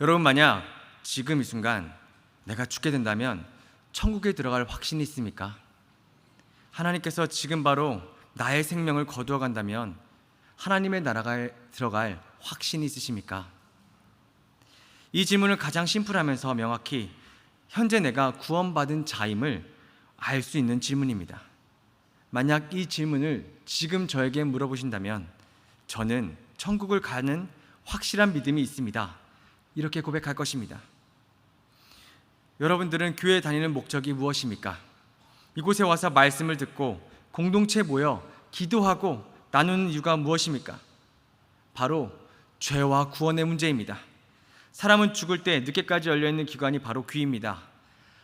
여러분, 만약 지금 이 순간 내가 죽게 된다면 천국에 들어갈 확신이 있습니까? 하나님께서 지금 바로 나의 생명을 거두어 간다면 하나님의 나라에 들어갈 확신이 있으십니까? 이 질문은 가장 심플하면서 명확히 현재 내가 구원받은 자임을 알 수 있는 질문입니다. 만약 이 질문을 지금 저에게 물어보신다면 저는 천국을 가는 확실한 믿음이 있습니다, 이렇게 고백할 것입니다. 여러분들은 교회에 다니는 목적이 무엇입니까? 이곳에 와서 말씀을 듣고 공동체에 모여 기도하고 나누는 이유가 무엇입니까? 바로 죄와 구원의 문제입니다. 사람은 죽을 때 늦게까지 열려있는 기관이 바로 귀입니다.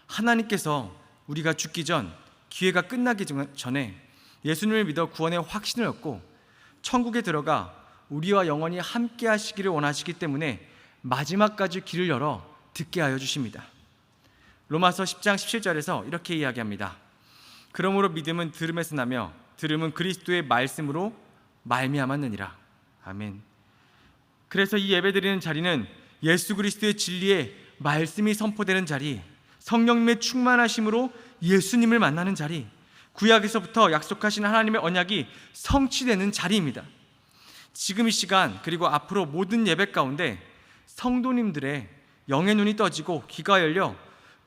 하나님께서 우리가 죽기 전, 기회가 끝나기 전에 예수님을 믿어 구원의 확신을 얻고 천국에 들어가 우리와 영원히 함께 하시기를 원하시기 때문에 마지막까지 길을 열어 듣게 하여 주십니다. 로마서 10장 17절에서 이렇게 이야기합니다. 그러므로 믿음은 들음에서 나며 들음은 그리스도의 말씀으로 말미암았느니라. 아멘. 그래서 이 예배드리는 자리는 예수 그리스도의 진리의 말씀이 선포되는 자리, 성령님의 충만하심으로 예수님을 만나는 자리, 구약에서부터 약속하신 하나님의 언약이 성취되는 자리입니다. 지금 이 시간 그리고 앞으로 모든 예배 가운데 성도님들의 영의 눈이 떠지고 귀가 열려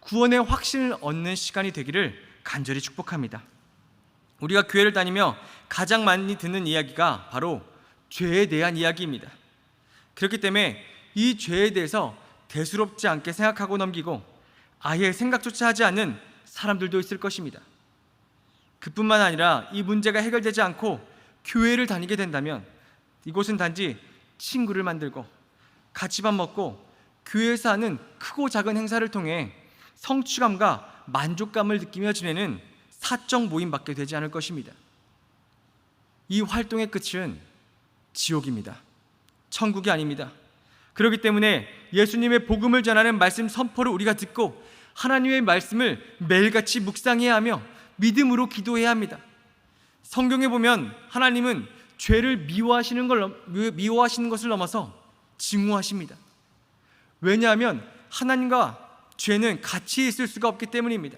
구원의 확신을 얻는 시간이 되기를 간절히 축복합니다. 우리가 교회를 다니며 가장 많이 듣는 이야기가 바로 죄에 대한 이야기입니다. 그렇기 때문에 이 죄에 대해서 대수롭지 않게 생각하고 넘기고 아예 생각조차 하지 않는 사람들도 있을 것입니다. 그뿐만 아니라 이 문제가 해결되지 않고 교회를 다니게 된다면 이곳은 단지 친구를 만들고 같이 밥 먹고 교회에서 하는 크고 작은 행사를 통해 성취감과 만족감을 느끼며 지내는 사적 모임밖에 되지 않을 것입니다. 이 활동의 끝은 지옥입니다. 천국이 아닙니다. 그렇기 때문에 예수님의 복음을 전하는 말씀 선포를 우리가 듣고 하나님의 말씀을 매일같이 묵상해야 하며 믿음으로 기도해야 합니다. 성경에 보면 하나님은 죄를 미워하시는 것을 넘어서 증오하십니다. 왜냐하면 하나님과 죄는 같이 있을 수가 없기 때문입니다.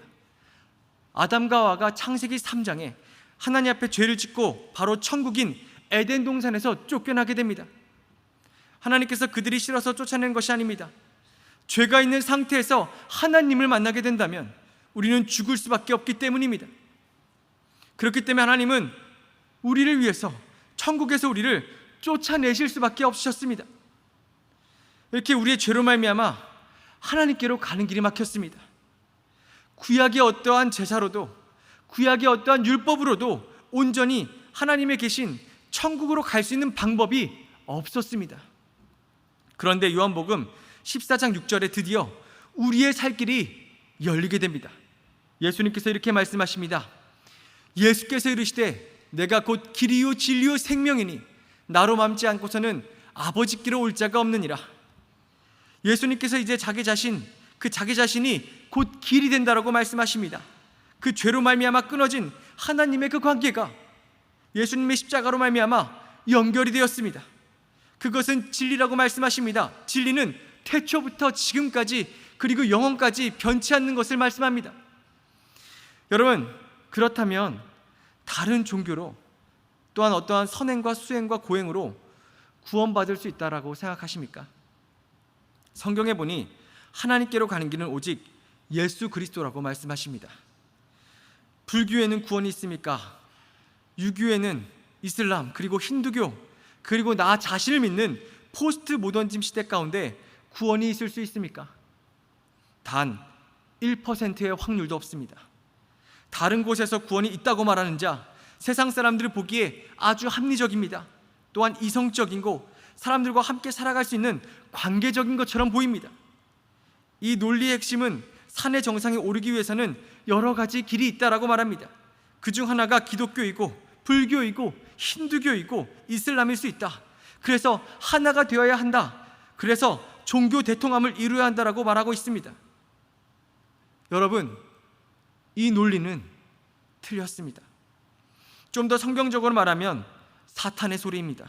아담과 하와가 창세기 3장에 하나님 앞에 죄를 짓고 바로 천국인 에덴 동산에서 쫓겨나게 됩니다. 하나님께서 그들이 싫어서 쫓아낸 것이 아닙니다. 죄가 있는 상태에서 하나님을 만나게 된다면 우리는 죽을 수밖에 없기 때문입니다. 그렇기 때문에 하나님은 우리를 위해서 천국에서 우리를 쫓아내실 수밖에 없으셨습니다. 이렇게 우리의 죄로 말미암아 하나님께로 가는 길이 막혔습니다. 구약의 어떠한 제사로도, 구약의 어떠한 율법으로도 온전히 하나님의 계신 천국으로 갈 수 있는 방법이 없었습니다. 그런데 요한복음 14장 6절에 드디어 우리의 살 길이 열리게 됩니다. 예수님께서 이렇게 말씀하십니다. 예수께서 이르시되 내가 곧 길이요 진리요 생명이니 나로 맘지 않고서는 아버지께로 올 자가 없느니라. 예수님께서 이제 자기 자신이 곧 길이 된다라고 말씀하십니다. 그 죄로 말미암아 끊어진 하나님의 그 관계가 예수님의 십자가로 말미암아 연결이 되었습니다. 그것은 진리라고 말씀하십니다. 진리는 태초부터 지금까지 그리고 영원까지 변치 않는 것을 말씀합니다. 여러분, 그렇다면 다른 종교로 또한 어떠한 선행과 수행과 고행으로 구원받을 수 있다라고 생각하십니까? 성경에 보니 하나님께로 가는 길은 오직 예수 그리스도라고 말씀하십니다. 불교에는 구원이 있습니까? 유교에는 이슬람, 그리고 힌두교, 그리고 나 자신을 믿는 포스트 모더니즘 시대 가운데 구원이 있을 수 있습니까? 단 1%의 확률도 없습니다. 다른 곳에서 구원이 있다고 말하는 자, 세상 사람들이 보기에 아주 합리적입니다. 또한 이성적이고 사람들과 함께 살아갈 수 있는 관계적인 것처럼 보입니다. 이 논리의 핵심은 산의 정상에 오르기 위해서는 여러 가지 길이 있다라고 말합니다. 그중 하나가 기독교이고 불교이고 힌두교이고 이슬람일 수 있다. 그래서 하나가 되어야 한다. 그래서 종교 대통합을 이루어야 한다라고 말하고 있습니다. 여러분, 이 논리는 틀렸습니다. 좀 더 성경적으로 말하면 사탄의 소리입니다.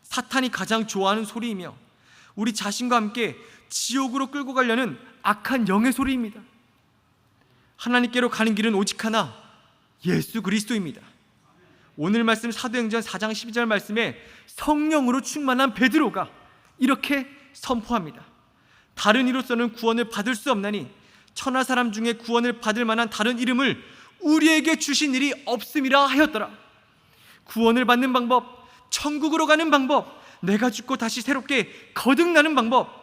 사탄이 가장 좋아하는 소리이며 우리 자신과 함께 지옥으로 끌고 가려는 악한 영의 소리입니다. 하나님께로 가는 길은 오직 하나, 예수 그리스도입니다. 오늘 말씀 사도행전 4장 12절 말씀에 성령으로 충만한 베드로가 이렇게 선포합니다. 다른 이로서는 구원을 받을 수 없나니 천하 사람 중에 구원을 받을 만한 다른 이름을 우리에게 주신 일이 없음이라 하였더라. 구원을 받는 방법, 천국으로 가는 방법, 내가 죽고 다시 새롭게 거듭나는 방법,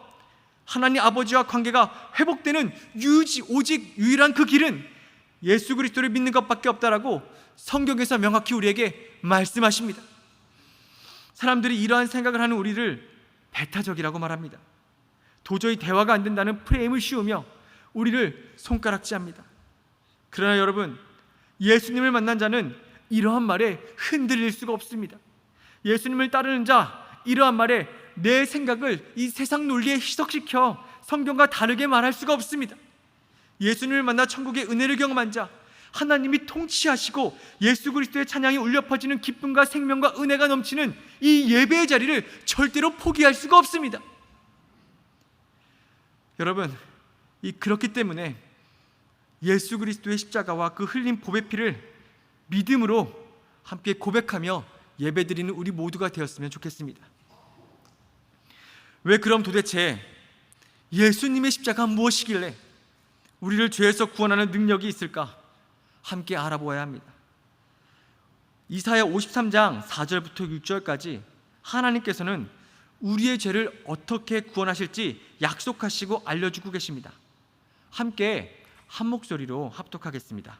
하나님 아버지와 관계가 회복되는 오직 유일한 그 길은 예수 그리스도를 믿는 것밖에 없다라고 성경에서 명확히 우리에게 말씀하십니다. 사람들이 이러한 생각을 하는 우리를 배타적이라고 말합니다. 도저히 대화가 안 된다는 프레임을 씌우며 우리를 손가락질합니다. 그러나 여러분, 예수님을 만난 자는 이러한 말에 흔들릴 수가 없습니다. 예수님을 따르는 자, 이러한 말에 내 생각을 이 세상 논리에 희석시켜 성경과 다르게 말할 수가 없습니다. 예수님을 만나 천국의 은혜를 경험한 자, 하나님이 통치하시고 예수 그리스도의 찬양이 울려 퍼지는 기쁨과 생명과 은혜가 넘치는 이 예배의 자리를 절대로 포기할 수가 없습니다. 여러분, 그렇기 때문에 예수 그리스도의 십자가와 그 흘린 보배 피를 믿음으로 함께 고백하며 예배드리는 우리 모두가 되었으면 좋겠습니다. 왜 그럼 도대체 예수님의 십자가 무엇이길래 우리를 죄에서 구원하는 능력이 있을까? 함께 알아보아야 합니다. 이사야 53장 4절부터 6절까지 하나님께서는 우리의 죄를 어떻게 구원하실지 약속하시고 알려주고 계십니다. 함께 한 목소리로 합독하겠습니다.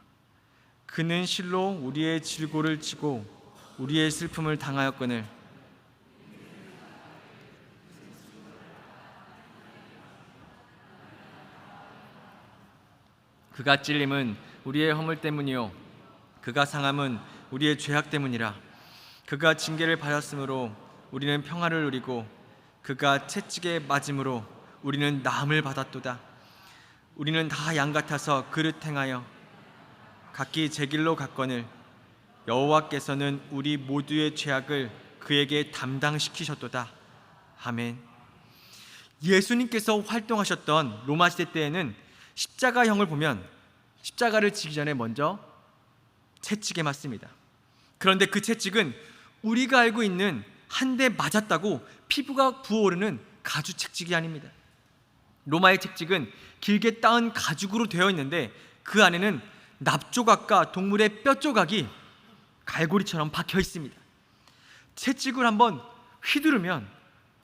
그는 실로 우리의 질고를 지고 우리의 슬픔을 당하였거늘 그가 찔림은 우리의 허물 때문이요 그가 상함은 우리의 죄악 때문이라. 그가 징계를 받았으므로 우리는 평화를 누리고 그가 채찍에 맞음으로 우리는 나음을 받았도다. 우리는 다 양 같아서 그릇 행하여 각기 제 길로 갔거늘 여호와께서는 우리 모두의 죄악을 그에게 담당시키셨도다. 아멘. 예수님께서 활동하셨던 로마 시대 때에는 십자가형을 보면 십자가를 지기 전에 먼저 채찍에 맞습니다. 그런데 그 채찍은 우리가 알고 있는 한 대 맞았다고 피부가 부어오르는 가죽 채찍이 아닙니다. 로마의 채찍은 길게 따은 가죽으로 되어 있는데 그 안에는 납조각과 동물의 뼈조각이 갈고리처럼 박혀 있습니다. 채찍을 한번 휘두르면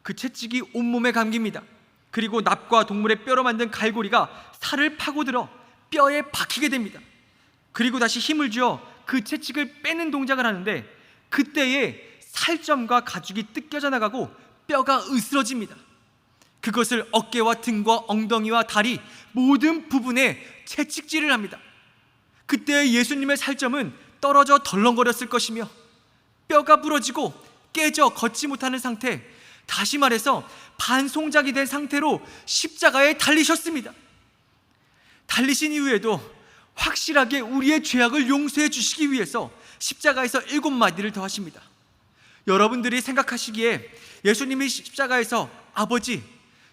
그 채찍이 온몸에 감깁니다. 그리고 납과 동물의 뼈로 만든 갈고리가 살을 파고들어 뼈에 박히게 됩니다. 그리고 다시 힘을 주어 그 채찍을 빼는 동작을 하는데 그때에 살점과 가죽이 뜯겨져 나가고 뼈가 으스러집니다. 그것을 어깨와 등과 엉덩이와 다리 모든 부분에 채찍질을 합니다. 그때 예수님의 살점은 떨어져 덜렁거렸을 것이며 뼈가 부러지고 깨져 걷지 못하는 상태, 다시 말해서 반송작이 된 상태로 십자가에 달리셨습니다. 달리신 이후에도 확실하게 우리의 죄악을 용서해 주시기 위해서 십자가에서 7마디를 더 하십니다. 여러분들이 생각하시기에 예수님이 십자가에서 아버지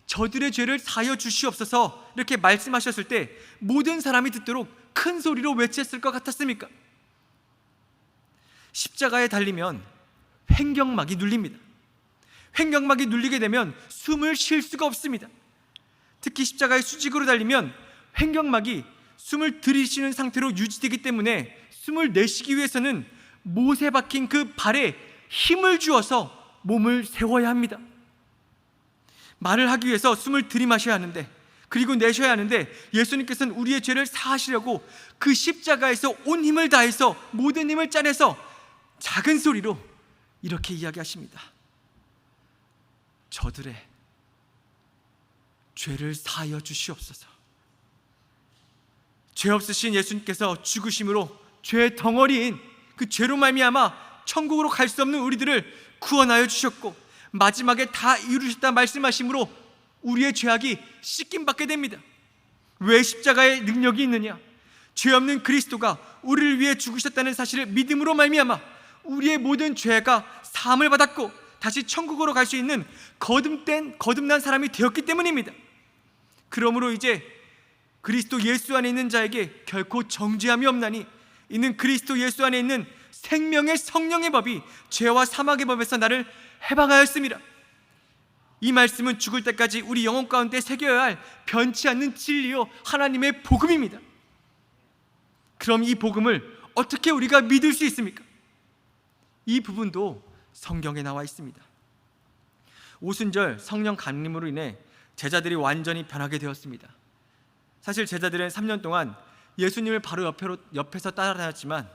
저들의 죄를 사하여 주시옵소서 이렇게 말씀하셨을 때 모든 사람이 듣도록 큰 소리로 외쳤을 것 같았습니까? 십자가에 달리면 횡격막이 눌립니다. 횡격막이 눌리게 되면 숨을 쉴 수가 없습니다. 특히 십자가에 수직으로 달리면 횡격막이 숨을 들이쉬는 상태로 유지되기 때문에 숨을 내쉬기 위해서는 못에 박힌 그 발에 힘을 주어서 몸을 세워야 합니다. 말을 하기 위해서 숨을 들이마셔야 하는데 그리고 내셔야 하는데 예수님께서는 우리의 죄를 사하시려고 그 십자가에서 온 힘을 다해서 모든 힘을 짜내서 작은 소리로 이렇게 이야기하십니다. 저들의 죄를 사하여 주시옵소서. 죄 없으신 예수님께서 죽으심으로 죄 덩어리인 그 죄로 말미암아 천국으로 갈 수 없는 우리들을 구원하여 주셨고 마지막에 다 이루셨다 말씀하심으로 우리의 죄악이 씻김받게 됩니다. 왜 십자가에 능력이 있느냐? 죄 없는 그리스도가 우리를 위해 죽으셨다는 사실을 믿음으로 말미암아 우리의 모든 죄가 사함을 받았고 다시 천국으로 갈 수 있는 거듭난 사람이 되었기 때문입니다. 그러므로 이제 그리스도 예수 안에 있는 자에게 결코 정죄함이 없나니 이는 그리스도 예수 안에 있는 생명의 성령의 법이 죄와 사망의 법에서 나를 해방하였습니다. 이 말씀은 죽을 때까지 우리 영혼 가운데 새겨야 할 변치 않는 진리요 하나님의 복음입니다. 그럼 이 복음을 어떻게 우리가 믿을 수 있습니까? 이 부분도 성경에 나와 있습니다. 오순절 성령 강림으로 인해 제자들이 완전히 변하게 되었습니다. 사실 제자들은 3년 동안 예수님을 바로 옆에서 따라다녔지만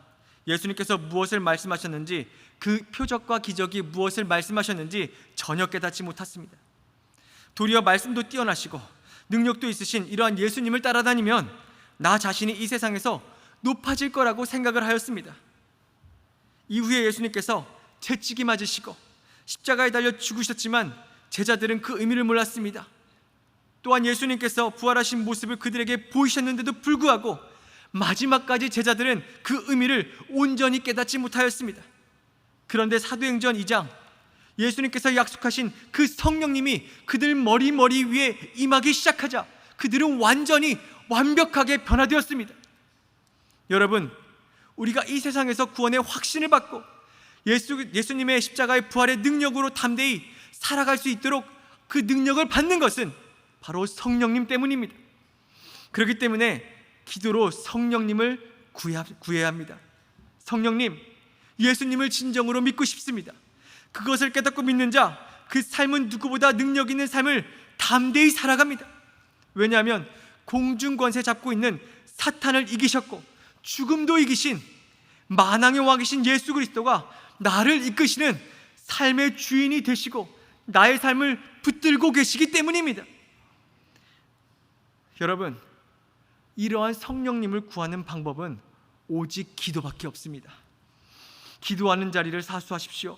예수님께서 무엇을 말씀하셨는지, 그 표적과 기적이 무엇을 말씀하셨는지 전혀 깨닫지 못했습니다. 도리어 말씀도 뛰어나시고 능력도 있으신 이러한 예수님을 따라다니면 나 자신이 이 세상에서 높아질 거라고 생각을 하였습니다. 이후에 예수님께서 채찍이 맞으시고 십자가에 달려 죽으셨지만 제자들은 그 의미를 몰랐습니다. 또한 예수님께서 부활하신 모습을 그들에게 보이셨는데도 불구하고 마지막까지 제자들은 그 의미를 온전히 깨닫지 못하였습니다. 그런데 사도행전 2장, 예수님께서 약속하신 그 성령님이 그들 머리 위에 임하기 시작하자 그들은 완벽하게 변화되었습니다. 여러분, 우리가 이 세상에서 구원의 확신을 받고 예수님의 십자가의 부활의 능력으로 담대히 살아갈 수 있도록 그 능력을 받는 것은 바로 성령님 때문입니다. 그렇기 때문에 기도로 성령님을 구해야 합니다. 성령님, 예수님을 진정으로 믿고 싶습니다. 그것을 깨닫고 믿는 자, 그 삶은 누구보다 능력 있는 삶을 담대히 살아갑니다. 왜냐하면 공중 권세 잡고 있는 사탄을 이기셨고 죽음도 이기신 만왕의 왕이신 예수 그리스도가 나를 이끄시는 삶의 주인이 되시고 나의 삶을 붙들고 계시기 때문입니다. 여러분, 이러한 성령님을 구하는 방법은 오직 기도밖에 없습니다. 기도하는 자리를 사수하십시오.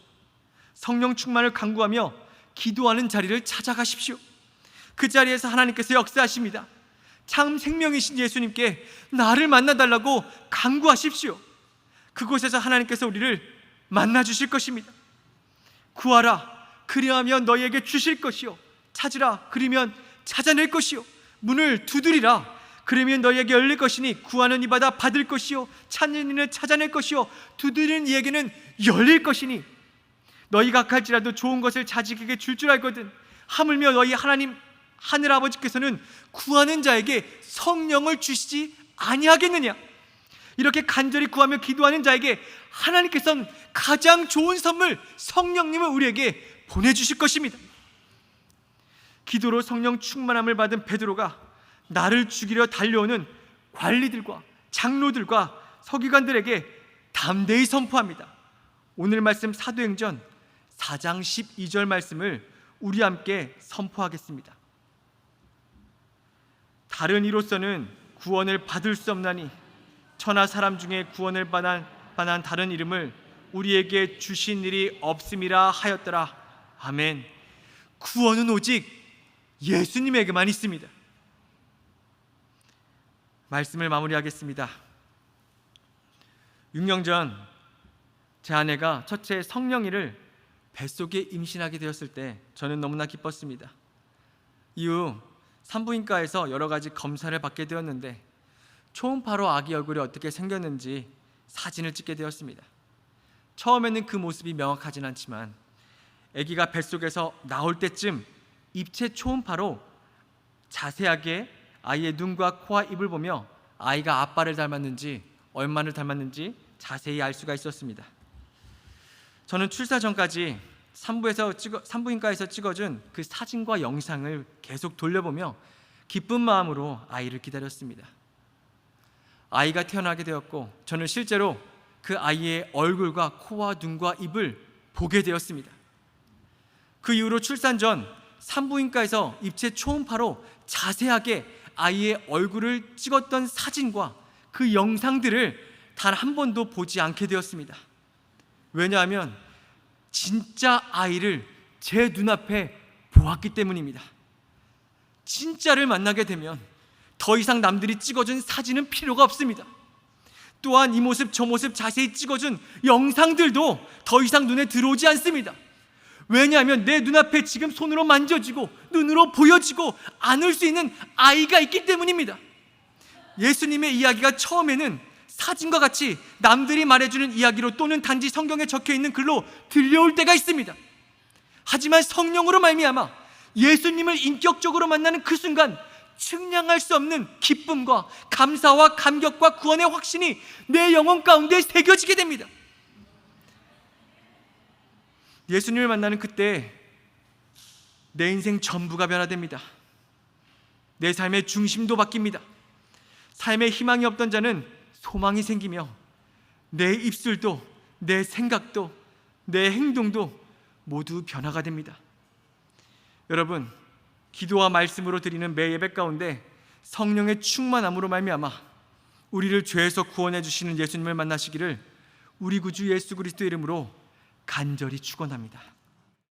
성령 충만을 간구하며 기도하는 자리를 찾아가십시오. 그 자리에서 하나님께서 역사하십니다. 참 생명이신 예수님께 나를 만나달라고 간구하십시오. 그곳에서 하나님께서 우리를 만나주실 것입니다. 구하라, 그리하면 너희에게 주실 것이요, 찾으라, 그리면 찾아낼 것이요, 문을 두드리라, 그러면 너희에게 열릴 것이니 구하는 이마다 받을 것이요, 찾는 이는 찾아낼 것이요, 두드리는 이에게는 열릴 것이니 너희가 할지라도 좋은 것을 자식에게 줄 알거든 하물며 너희 하나님 하늘 아버지께서는 구하는 자에게 성령을 주시지 아니하겠느냐. 이렇게 간절히 구하며 기도하는 자에게 하나님께서는 가장 좋은 선물 성령님을 우리에게 보내주실 것입니다. 기도로 성령 충만함을 받은 베드로가 나를 죽이려 달려오는 관리들과 장로들과 서기관들에게 담대히 선포합니다. 오늘 말씀 사도행전 4장 12절 말씀을 우리 함께 선포하겠습니다. 다른 이로서는 구원을 받을 수 없나니 천하 사람 중에 구원을 받은 다른 이름을 우리에게 주신 일이 없음이라 하였더라. 아멘. 구원은 오직 예수님에게만 있습니다. 말씀을 마무리하겠습니다. 6년 전 제 아내가 첫째 성령이를 뱃속에 임신하게 되었을 때 저는 너무나 기뻤습니다. 이후 산부인과에서 여러 가지 검사를 받게 되었는데 초음파로 아기 얼굴이 어떻게 생겼는지 사진을 찍게 되었습니다. 처음에는 그 모습이 명확하진 않지만 아기가 뱃속에서 나올 때쯤 입체 초음파로 자세하게 아이의 눈과 코와 입을 보며 아이가 아빠를 닮았는지 얼마나 닮았는지 자세히 알 수가 있었습니다. 저는 출사 전까지 산부인과에서 찍어준 그 사진과 영상을 계속 돌려보며 기쁜 마음으로 아이를 기다렸습니다. 아이가 태어나게 되었고 저는 실제로 그 아이의 얼굴과 코와 눈과 입을 보게 되었습니다. 그 이후로 출산 전 산부인과에서 입체 초음파로 자세하게 아이의 얼굴을 찍었던 사진과 그 영상들을 단 한 번도 보지 않게 되었습니다. 왜냐하면 진짜 아이를 제 눈앞에 보았기 때문입니다. 진짜를 만나게 되면 더 이상 남들이 찍어준 사진은 필요가 없습니다. 또한 이 모습 저 모습 자세히 찍어준 영상들도 더 이상 눈에 들어오지 않습니다. 왜냐하면 내 눈앞에 지금 손으로 만져지고 눈으로 보여지고 안을 수 있는 아이가 있기 때문입니다. 예수님의 이야기가 처음에는 사진과 같이 남들이 말해주는 이야기로 또는 단지 성경에 적혀있는 글로 들려올 때가 있습니다. 하지만 성령으로 말미암아 예수님을 인격적으로 만나는 그 순간 측량할 수 없는 기쁨과 감사와 감격과 구원의 확신이 내 영혼 가운데 새겨지게 됩니다. 예수님을 만나는 그때 내 인생 전부가 변화됩니다. 내 삶의 중심도 바뀝니다. 삶에 희망이 없던 자는 소망이 생기며 내 입술도 내 생각도 내 행동도 모두 변화가 됩니다. 여러분, 기도와 말씀으로 드리는 매 예배 가운데 성령의 충만함으로 말미암아 우리를 죄에서 구원해 주시는 예수님을 만나시기를 우리 구주 예수 그리스도의 이름으로 간절히 축원합니다.